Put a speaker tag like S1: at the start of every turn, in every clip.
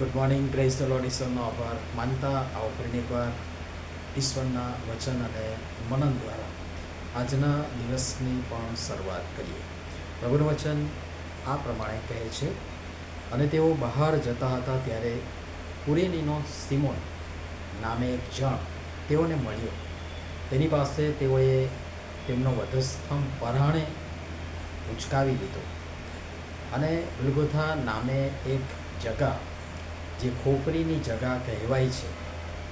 S1: Good morning, praise the lord. ઈશ્વરનો આભાર માનતા આવો ફરીને એકવાર ઈશ્વરના વચન અને મનન દ્વારા આજના દિવસની પણ શરૂઆત કરીએ. પ્રભુનું વચન આ પ્રમાણે કહે છે, અને તેઓ બહાર જતા હતા ત્યારે કુરેનીનો સિમોન નામે એક જણ તેઓને મળ્યો. તેની પાસે તેઓએ તેમનો વધસ્તંભ પરાણે ઉચકાવી લીધો અને ગુલગોથા નામે એક જગા, જે ખોપરીની જગા કહેવાય છે,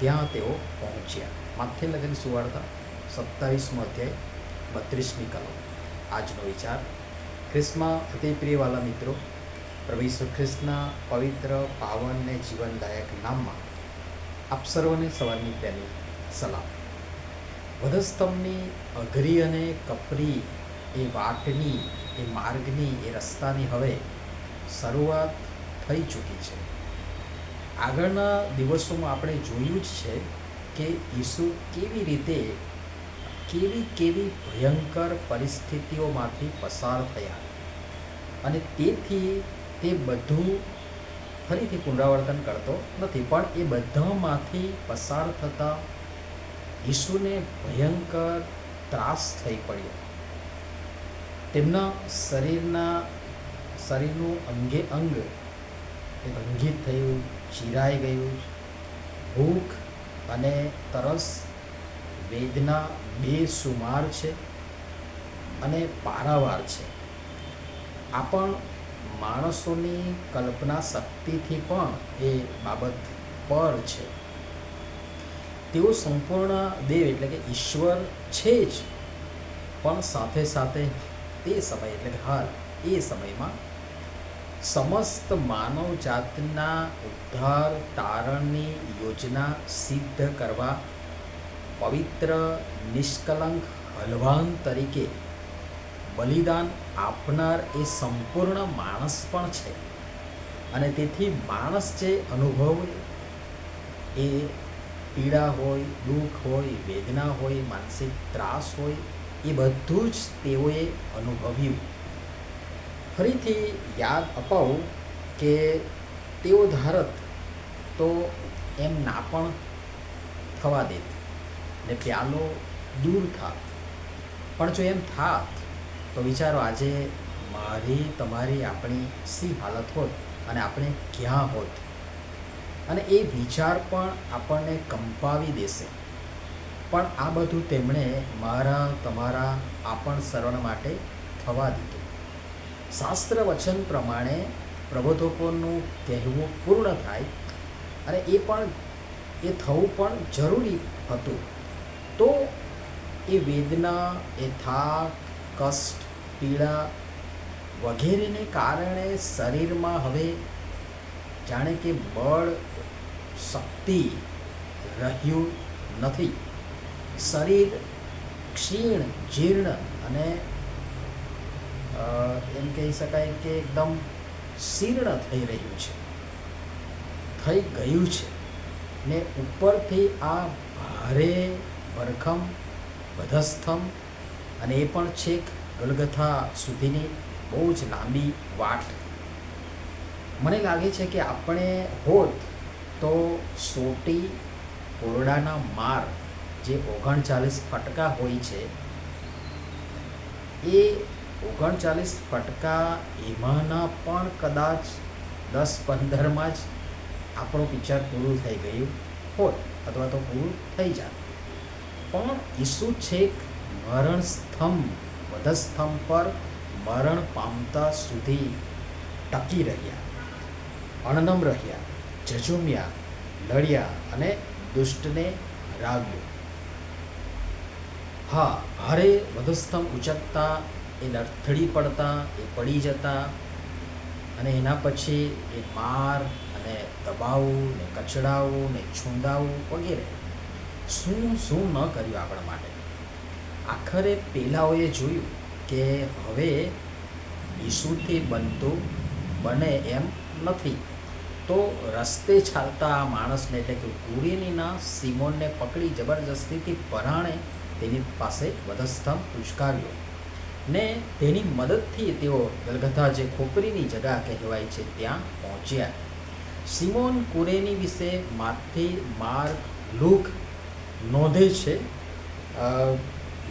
S1: ત્યાં તેઓ પહોંચ્યા. માથે લખેલી સુવાર્તા 27મો અધ્યાય 32મી કલમ. આજનો વિચાર: ખ્રિસ્તમાં અતિ પ્રિયવાલા મિત્રો, પ્રભુ ઈસુ ખ્રિસ્તના પવિત્ર, પાવન અને જીવનદાયક નામમાં આપ સર્વને સવારની પ્રેમી સલામ. વધસ્તંભની અઘરી અને કપરી એ વાટની, એ માર્ગની, એ રસ્તાની હવે શરૂઆત થઈ ચૂકી છે. આગળના દિવસોમાં આપણે જોયું જ છે કે ઈસુ કેવી રીતે કેવી ભયંકર પરિસ્થિતિઓમાંથી પસાર થયા, અને તેથી તે બધું ફરીથી પુનરાવર્તન કરતો નથી, પણ એ બધામાંથી પસાર થતાં ઈસુને ભયંકર ત્રાસ થઈ પડ્યો. તેમના શરીરનું અંગે અંગ એ ભંગિત થયું, ચીરાઈ ગયું. ભૂખ અને તરસ, વેદના બેસુમાર છે અને પારાવાર છે. આ પણ માણસોની કલ્પના શક્તિથી પણ એ બાબત પર છે. તેઓ સંપૂર્ણ દેવ એટલે કે ઈશ્વર છે જ, પણ સાથે સાથે તે સમય એટલે કે હાલ એ સમયમાં સમસ્ત માનવ જાતના ઉદ્ધાર તારણની યોજના સિદ્ધ કરવા પવિત્ર નિષ્કલંક હલવાન તરીકે બલિદાન આપનાર એ સંપૂર્ણ માણસ પણ છે. અને તેથી માણસ જે અનુભવે, એ પીડા હોય, દુઃખ હોય, વેદના હોય, માનસિક ત્રાસ હોય, એ બધું જ તેઓએ અનુભવ્યું. ફરીથી યાદ અપાવું કે તેઓ ધારત તો એમ ના પણ થવા દેત ને પ્યાલો દૂર થાત. પણ જો એમ થાત તો વિચારો, આજે મારી, તમારી, આપણી શી હાલત હોત અને આપણે ક્યાં હોત. અને એ વિચાર પણ આપણને કંપાવી દેશે. પણ આ બધું તેમણે મારા, તમારા, આપણ સર્વના માટે થવા દીધું. શાસ્ત્ર વચન પ્રમાણે પ્રબોધકોનું કહેવું પૂર્ણ થાય, અને એ થવું પણ જરૂરી હતું. તો એ વેદના, એ થાક, કષ્ટ, પીડા વગેરેને કારણે શરીરમાં હવે જાણે કે બળ, શક્તિ રહ્યું નથી. શરીર ક્ષીણ, જીર્ણ અને એમ કહી શકાય કે એકદમ શીર્ણ થઈ રહ્યું છે, થઈ ગયું છે. ને ઉપરથી આ ભારે ભરખમ વધસ્તંભ, અને એ પણ છેક ગલગથા સુધીની બહુ જ લાંબી વાટ. મને લાગે છે કે આપણે હોત તો સોટી કોરડાના માર, જે 39 ફટકા હોય છે, એ 39 ફટકા એમાંના પણ કદાચ 10-15માં જ આપણું પિક્ચર પૂરું થઈ ગયું હોત, અથવા તો પૂરું થઈ જાત. પણ ઈસુ છેક મરણ સ્તંભ, વધસ્તંભ પર મરણ પામતા સુધી ટકી રહ્યા, અણનમ રહ્યા, ઝઝૂમ્યા, લડ્યા અને દુષ્ટને હરાવ્યો. હા, ભારે વધસ્તંભ ઉચકતા, એ લથડી પડતા, એ પડી જતા, અને એના પછી એ માર અને દબાવવું ને કચડાવવું ને છૂંદાવવું વગેરે શું ન કર્યું આપણા માટે. આખરે પેલાઓએ જોયું કે હવે ઈસુથી બનતું બને એમ નથી. તો રસ્તે ચાલતા આ માણસને, એટલે કે કુરેનીના સિમોનને પકડી જબરજસ્તીથી પરાણે તેની પાસે વધસ્તંભ ઉચકાવ્યો, ને તેની મદદથી તેઓ ગલગથા, જે ખોપરીની જગા કહેવાય છે, ત્યાં પહોંચ્યા. સિમોન કુરેની વિશે માથી, માર્ક, લૂક નોંધે છે.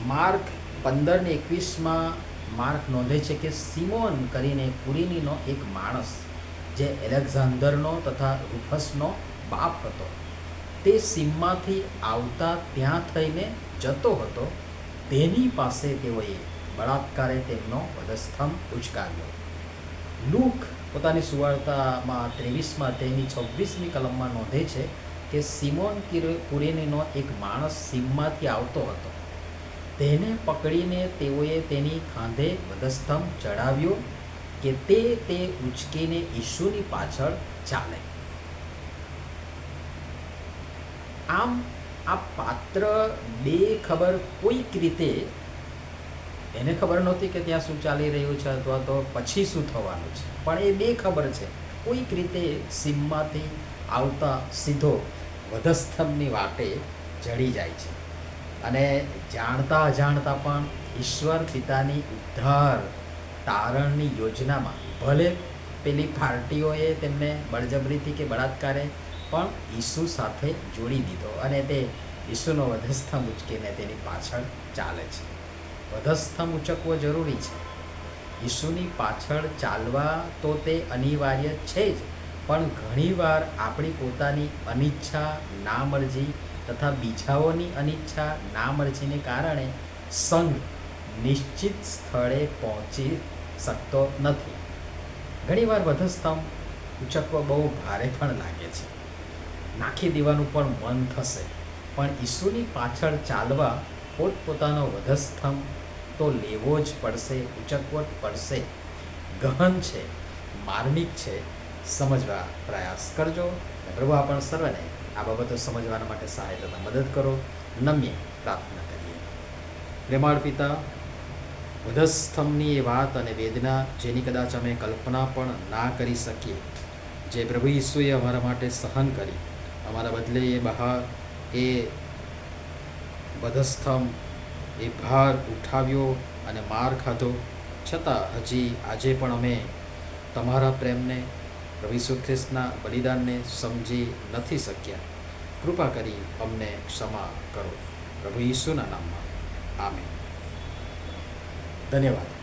S1: માર્ક 15:21 માર્ક નોંધે છે કે સિમોન કરીને કુરેનીનો એક માણસ જે એલેક્ઝાન્ડરનો તથા રૂફસનો બાપ હતો, તે સીમમાંથી આવતા ત્યાં થઈને જતો હતો. તેની પાસે તેઓએ બળાત્કારે તેમનો વધસ્તંભ ઉચકાવ્યો. લૂક પોતાની સુવાર્તામાં 23 તેની 26મી કલમમાં નોંધે છે કે સિમોન કુરેનીનો એક માણસ સીમમાંથી આવતો હતો. તેને પકડીને તેઓએ તેની ખાંધે વધસ્તંભ ચડાવ્યો કે તે ઉચકીને ઈસુની પાછળ ચાલે. આમ આ પાત્ર બેખબર કોઈક રીતે, એને ખબર નહોતી કે ત્યાં શું ચાલી રહ્યું છે અથવા તો પછી શું થવાનું છે, પણ એ બેખબર છે. કોઈક રીતે સીમમાંથી આવતા સીધો વધસ્તંભની વાટે ચડી જાય છે અને જાણતા અજાણતા પણ ઈશ્વર પિતાની ઉદ્ધાર તારણની યોજનામાં ભલે પેલી પાર્ટીઓએ તેમને બળજબરીથી કે બળાત્કારે પણ ઈસુ સાથે જોડી દીધો અને તે ઈસુનો વધસ્તંભ ઉચકીને તેની પાછળ ચાલે છે. વધસ્તંભ ઉચકવો જરૂરી છે. ઈસુની પાછળ ચાલવા તો તે અનિવાર્ય છે જ, પણ ઘણીવાર આપણી પોતાની અનિચ્છા, નામરજી તથા બીજાઓની અનિચ્છા, નામરજીને કારણે સંઘ નિશ્ચિત સ્થળે પહોંચી શકતો નથી. ઘણીવાર વધસ્તંભ ઉચકવો બહુ ભારે પણ લાગે છે, નાખી દેવાનું પણ મન થશે, પણ ઈસુની પાછળ ચાલવા પોતપોતાનો વધસ્તંભ તો લેવો જ પડશે, ઉચકવો જ પડશે. ગહન છે, માર્મિક છે, સમજવા પ્રયાસ કરજો. પ્રભુ આપણ સર્વને આ બાબતો સમજવાના માટે સહાય તથા મદદ કરો. નમ્ય પ્રાર્થના કરીએ. પ્રેમાળ પિતા, વધસ્તંભની એ વાત અને વેદના જેની કદાચ અમે કલ્પના પણ ના કરી શકીએ, જે પ્રભુ ઈસુએ અમારા માટે સહન કરી, અમારા બદલે એ બહાર એ વધસ્તંભ એ ભાર ઉઠાવ્યો અને માર ખાધો, છતાં હજી આજે પણ અમે તમારા પ્રેમને, પ્રભુ ઈસુ ખ્રિસ્તના બલિદાનને સમજી નથી શક્યા. કૃપા કરી અમને ક્ષમા કરો. પ્રભુ ઈસુના નામમાં આમેન. ધન્યવાદ.